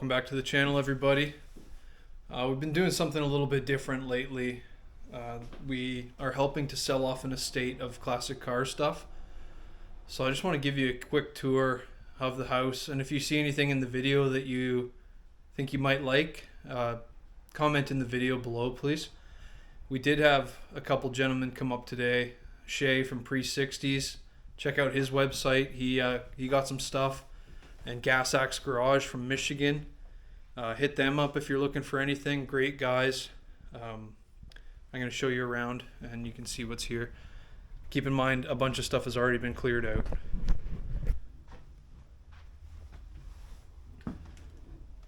Welcome back to the channel, everybody. We've been doing something a little bit different lately. We are helping to sell off an estate of classic car stuff. So I just want to give you a quick tour of the house, and if you see anything in the video that you think you might like, comment in the video below, please. We did have a couple gentlemen come up today. Shay from Pre-60s. Check out his website. He got some stuff. And Gas Axe Garage from Michigan. Hit them up if you're looking for anything. Great guys. I'm going to show you around and you can see what's here. Keep in mind, a bunch of stuff has already been cleared out.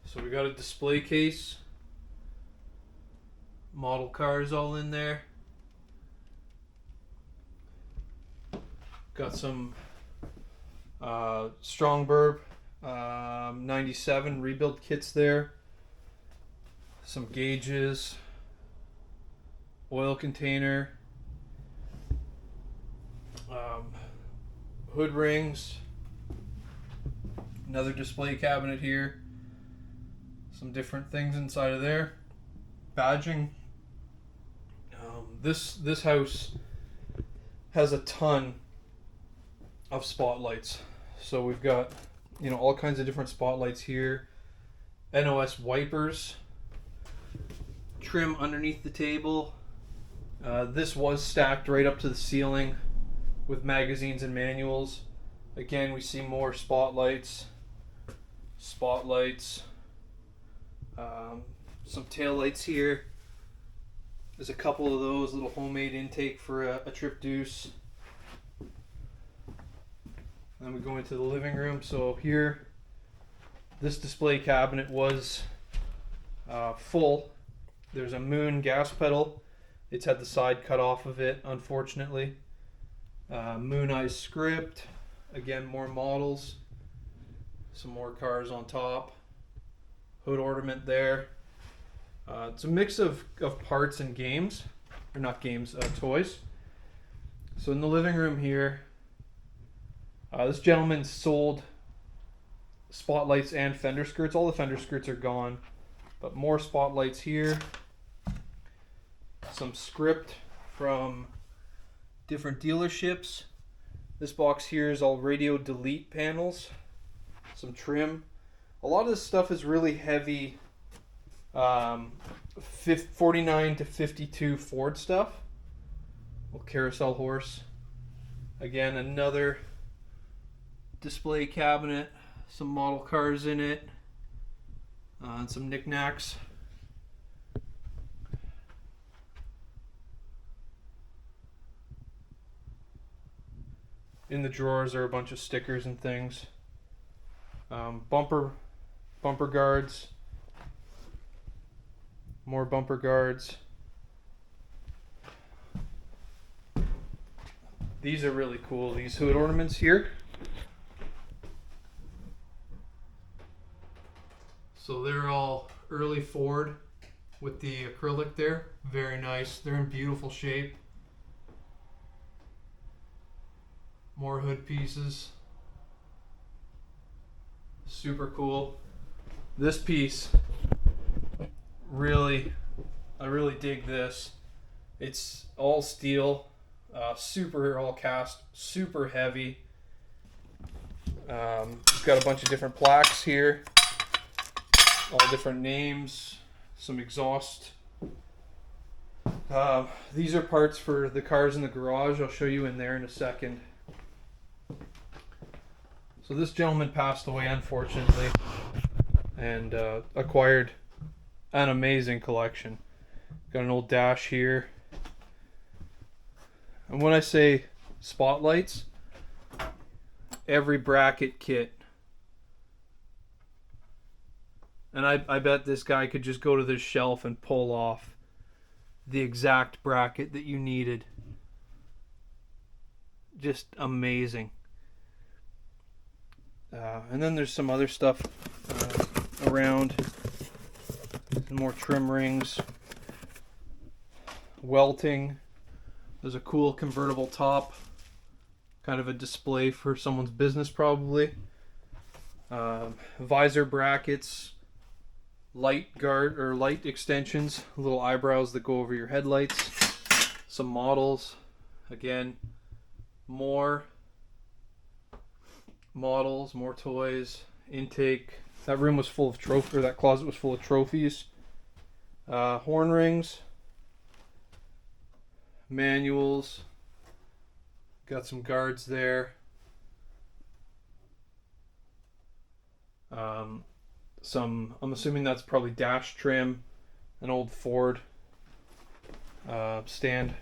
So we got a display case. Model cars all in there. Got some Strong Burb 97 rebuild kits there. Some gauges. Oil container. Hood rings. Another display cabinet here. Some different things inside of there. Badging. This house has a ton of spotlights. So we've got, all kinds of different spotlights here. NOS wipers. Trim underneath the table. This was stacked right up to the ceiling with magazines and manuals. Again, we see more spotlights. Some tail lights here. There's a couple of those, little homemade intake for a trip deuce. Then we go into the living room. So here, this display cabinet was full. There's a Moon gas pedal. It's had the side cut off of it, unfortunately. Moon Eyes script. Again, more models. Some more cars on top. Hood ornament there. It's a mix of parts and games. Or not games, toys. So in the living room here, this gentleman sold spotlights and fender skirts. All the fender skirts are gone, but more spotlights here. Some script from different dealerships. This box here is all radio delete panels. Some trim. A lot of this stuff is really heavy 49 to 52 Ford stuff. Little carousel horse. Again, another display cabinet. Some model cars in it. And some knickknacks. In the drawers are a bunch of stickers and things. Bumper guards. More bumper guards. These are really cool. These hood ornaments here. So they're all early Ford with the acrylic there. Very nice. They're in beautiful shape. More hood pieces. Super cool. This piece, I really dig this. It's all steel, super all cast, super heavy. We've got a bunch of different plaques here, all different names, some exhaust. These are parts for the cars in the garage. I'll show you in there in a second. So this gentleman passed away, unfortunately, and acquired an amazing collection. Got an old dash here. And when I say spotlights, every bracket kit. And I bet this guy could just go to this shelf and pull off the exact bracket that you needed. Just amazing. And then there's some other stuff around. Some more trim rings. Welting. There's a cool convertible top. Kind of a display for someone's business probably. Visor brackets. light guard or light extensions, little eyebrows that go over your headlights. Some models. Again, more models, more toys, intake. That room was full of trophies, or that closet was full of trophies. Horn rings, manuals. Got some guards there. I'm assuming that's probably dash trim, an old Ford stand.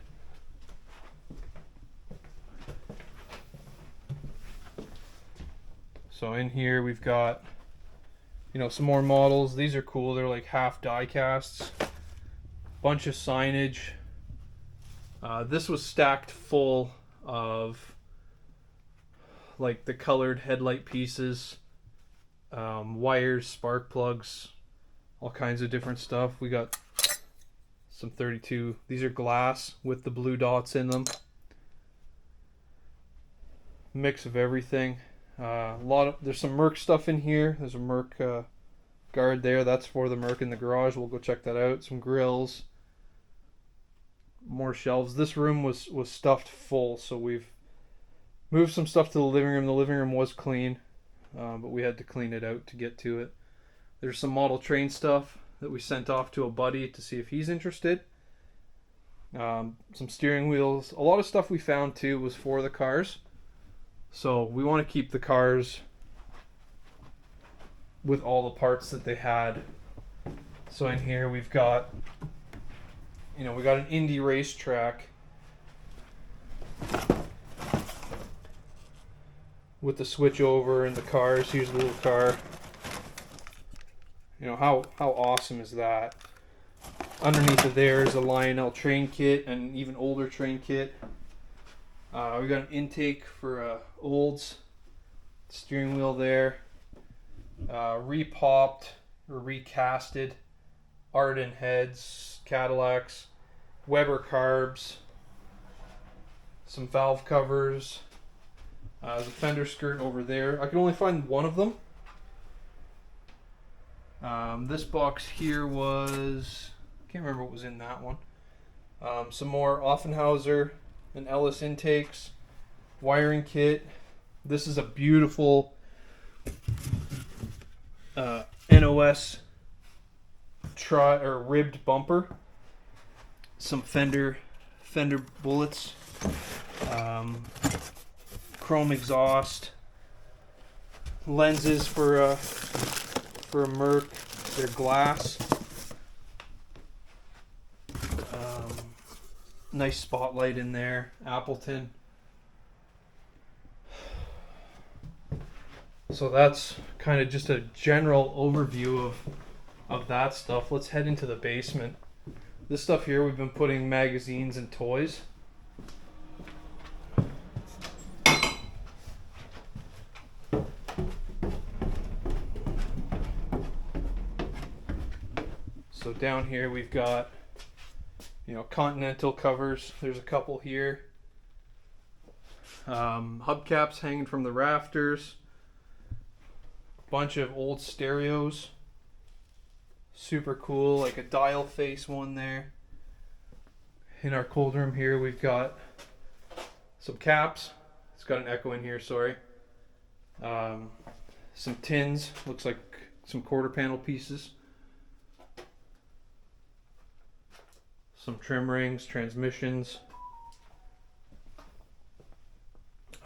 So in here we've got, some more models. These are cool. They're like half die casts. Bunch of signage. This was stacked full of like the colored headlight pieces, wires, spark plugs, all kinds of different stuff. We got some 32. These are glass with the blue dots in them. Mix of everything. There's some Merc stuff in here. There's a Merc guard there. That's for the Merc in the garage. We'll go check that out. Some grills. More shelves. This room was stuffed full, so we've moved some stuff to the living room. The living room was clean, but we had to clean it out to get to it. There's some model train stuff that we sent off to a buddy to see if he's interested. Some steering wheels. A lot of stuff we found too was for the cars. So we want to keep the cars with all the parts that they had. So in here we've got, we got an Indy racetrack with the switch over and the cars. Here's a little car. How awesome is that? Underneath of there is a Lionel train kit, and even older train kit. We got an intake for Olds, steering wheel there, repopped or recasted Arden heads, Cadillacs, Weber carbs, some valve covers. There's a fender skirt over there. I can only find one of them. This box here was, can't remember what was in that one. Some more Offenhauser and Ellis intakes, wiring kit. This is a beautiful NOS ribbed bumper. Some fender bullets, chrome exhaust, lenses for a Merc. They're glass. Nice spotlight in there, Appleton. So that's kind of just a general overview of that stuff. Let's head into the basement. This stuff here, we've been putting magazines and toys. So down here we've got Continental covers. There's a couple here. Hubcaps hanging from the rafters. Bunch of old stereos. Super cool, like a dial face one there. In our cold room here we've got some caps. It's got an echo in here, sorry. Some tins, looks like some quarter panel pieces. Some trim rings, transmissions.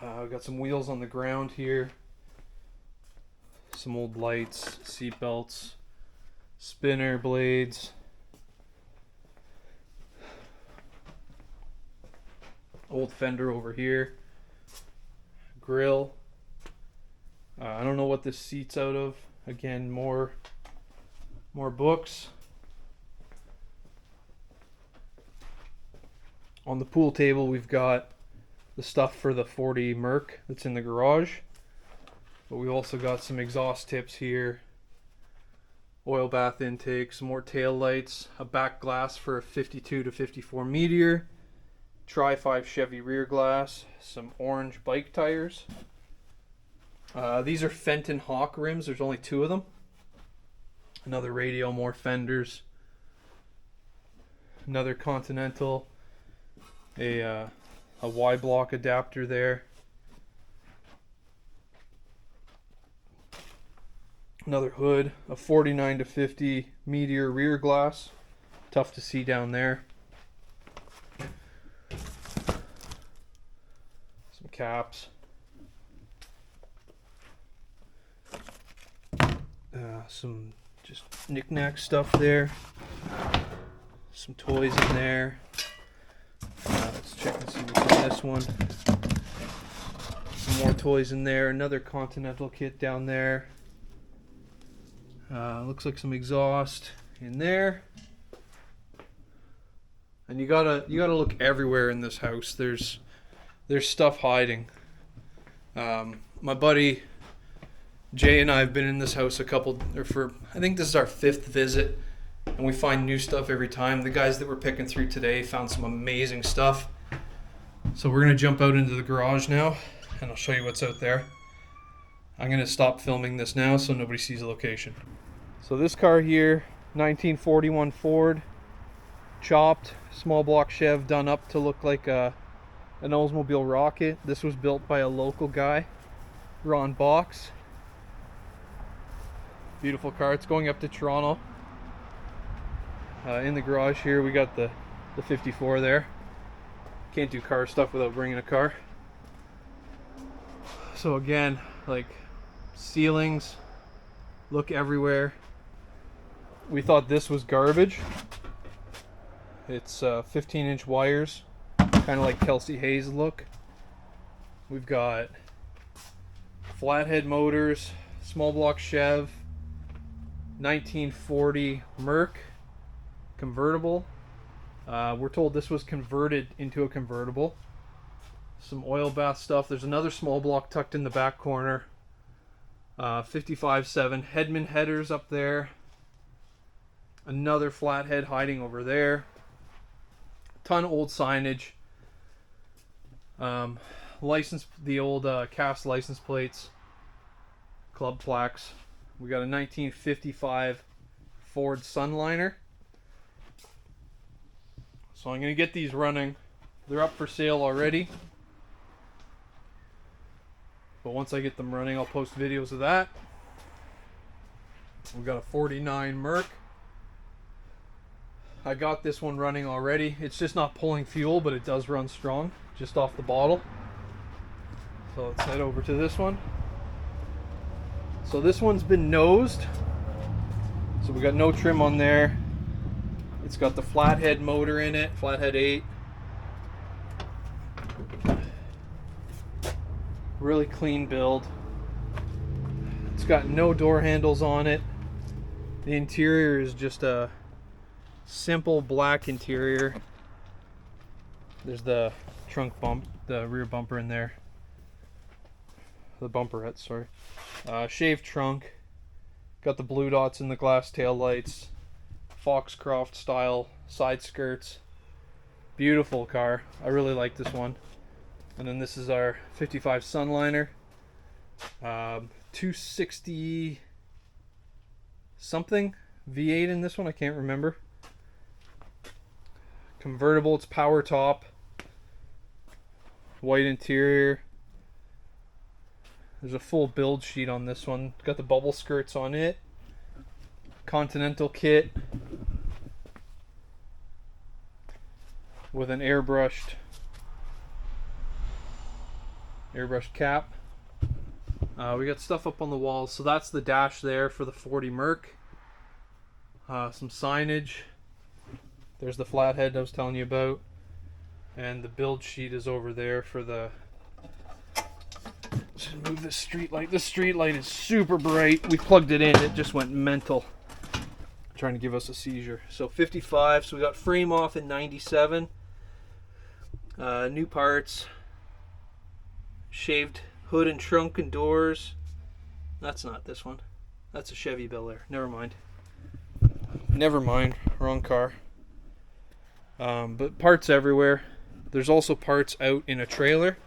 We've got some wheels on the ground here. Some old lights, seat belts, spinner blades. Old fender over here. Grill. I don't know what this seat's out of. Again, more books. On the pool table, we've got the stuff for the 40 Merc that's in the garage. But we also got some exhaust tips here. Oil bath intake, some more tail lights, a back glass for a 52 to 54 Meteor, Tri-5 Chevy rear glass, some orange bike tires. These are Fenton Hawk rims. There's only two of them. Another radio, more fenders. Another Continental. A Y block adapter there. Another hood, a 49 to 50 Meteor rear glass. Tough to see down there. Some caps. Some just knick-knack stuff there. Some toys in there. Let's check and see what's in this one. Some more toys in there. Another Continental kit down there. Looks like some exhaust in there. And you gotta look everywhere in this house. There's stuff hiding. My buddy Jay and I have been in this house I think this is our 5th visit, and we find new stuff every time. The guys that we're picking through today found some amazing stuff. So we're gonna jump out into the garage now, and I'll show you what's out there. I'm gonna stop filming this now so nobody sees the location. So this car here, 1941 Ford, chopped, small block Chev, done up to look like an Oldsmobile Rocket. This was built by a local guy, Ron Box. Beautiful car. It's going up to Toronto. In the garage here we got the 54 there. Can't do car stuff without bringing a car. So again, like ceilings, look everywhere. We thought this was garbage. It's 15-inch wires, kind of like Kelsey Hayes look. We've got flathead motors, small block Chev, 1940 Merc convertible. We're told this was converted into a convertible. Some oil bath stuff. There's another small block tucked in the back corner. 55.7 Headman headers up there. Another flathead hiding over there. Ton of old signage. The old cast license plates. Club plaques. We got a 1955 Ford Sunliner. So I'm going to get these running. They're up for sale already. But once I get them running, I'll post videos of that. We got a 49 Merc. I got this one running already. It's just not pulling fuel, but it does run strong, just off the bottle. So let's head over to this one. So this one's been nosed. So we got no trim on there. It's got the flathead motor in it, flathead 8. Really clean build. It's got no door handles on it. The interior is just a simple black interior. There's the trunk bump, the rear bumper in there. The bumperette, sorry. Shaved trunk. Got the blue dots in the glass tail lights. Foxcroft style side skirts. Beautiful car. I really like this one. And then this is our 55 Sunliner. 260 something V8 in this one. I can't remember. Convertible. It's power top. White interior. There's a full build sheet on this one. Got the bubble skirts on it. Continental kit with an airbrushed cap. We got stuff up on the walls. So that's the dash there for the 40 Merc. Some signage. There's the flathead I was telling you about. And the build sheet is over there for the... Just move this street light. This street light is super bright. We plugged it in. It just went mental. Trying to give us a seizure. So 55. So we got frame off in 97. New parts. Shaved hood and trunk and doors. That's not this one. That's a Chevy Bel Air. Never mind. Never mind. Wrong car. But parts everywhere. There's also parts out in a trailer.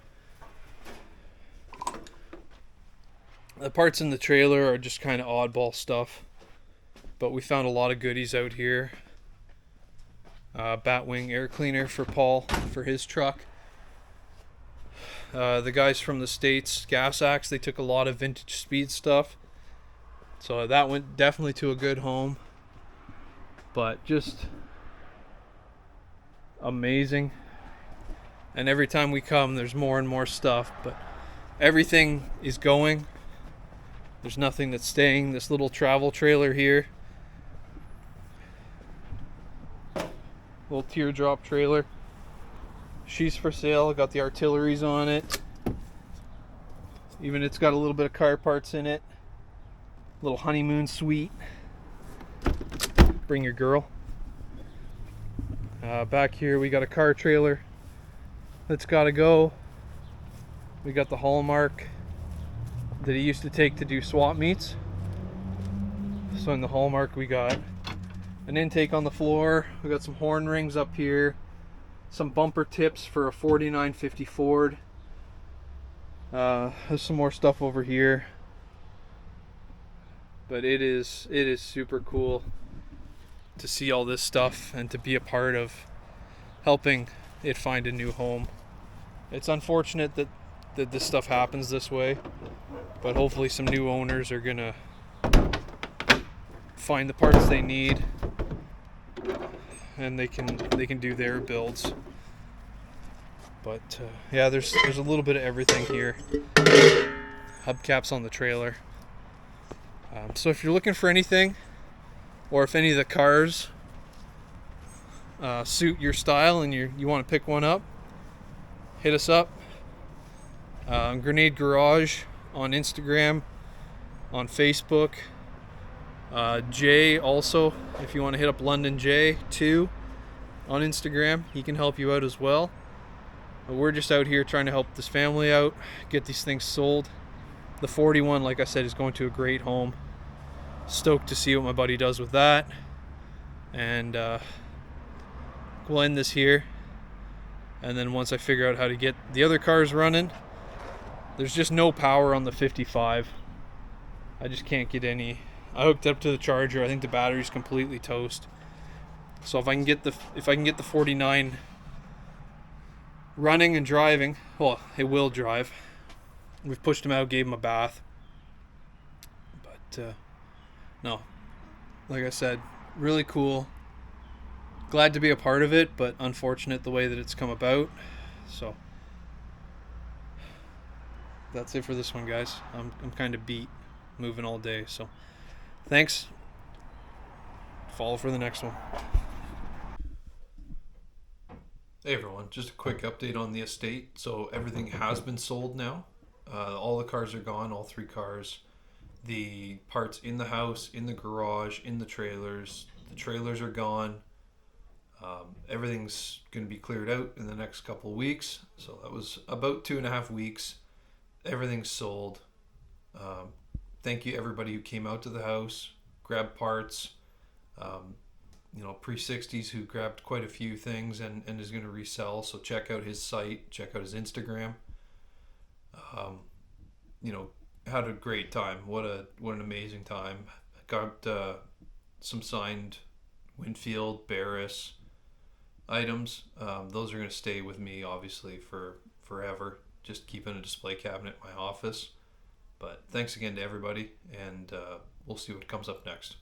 The parts in the trailer are just kind of oddball stuff. but we found a lot of goodies out here. Batwing air cleaner for Paul for his truck. The guys from the States, Gas Axe, they took a lot of vintage speed stuff. So that went definitely to a good home. But just amazing. And every time we come, there's more and more stuff. But everything is going. There's nothing that's staying. This little travel trailer here. Little teardrop trailer. She's for sale. Got the artilleries on it. Even it's got a little bit of car parts in it. Little honeymoon suite. Bring your girl. Back here we got a car trailer that's got to go. We got the Hallmark that he used to take to do swap meets. So in the Hallmark we got an intake on the floor. We got some horn rings up here. Some bumper tips for a 4950 Ford. There's some more stuff over here. But it is super cool to see all this stuff and to be a part of helping it find a new home. It's unfortunate that this stuff happens this way, but hopefully some new owners are gonna find the parts they need and they can do their builds. But yeah, there's a little bit of everything here. Hubcaps on the trailer. So if you're looking for anything, or if any of the cars suit your style and you want to pick one up, hit us up. Grenade Garage on Instagram, on Facebook. Jay also, if you want to hit up London Jay too on Instagram, he can help you out as well. But we're just out here trying to help this family out, get these things sold. The 41, like I said, is going to a great home. Stoked to see what my buddy does with that. And we'll end this here. And then once I figure out how to get the other cars running, there's just no power on the 55. I just can't get any. I hooked up to the charger. I think the battery's completely toast. So if I can get the 49 running and driving, well, it will drive. We've pushed him out, gave him a bath. But no, like I said, really cool. Glad to be a part of it, but unfortunate the way that it's come about. So that's it for this one, guys. I'm kind of beat moving all day. So thanks. Follow for the next one. Hey everyone, just a quick update on the estate. So everything has been sold now. All the cars are gone, all 3 cars. The parts in the house, in the garage, in the trailers. The trailers are gone. Everything's going to be cleared out in the next couple of weeks. So that was about 2.5 weeks. Everything's sold. Thank you everybody who came out to the house, grabbed parts. Pre-60s who grabbed quite a few things and is going to resell. So check out his site, check out his Instagram. Had a great time. What an amazing time. Got some signed Winfield, Barris items. Those are going to stay with me obviously for forever. Just keeping a display cabinet in my office. But thanks again to everybody, and we'll see what comes up next.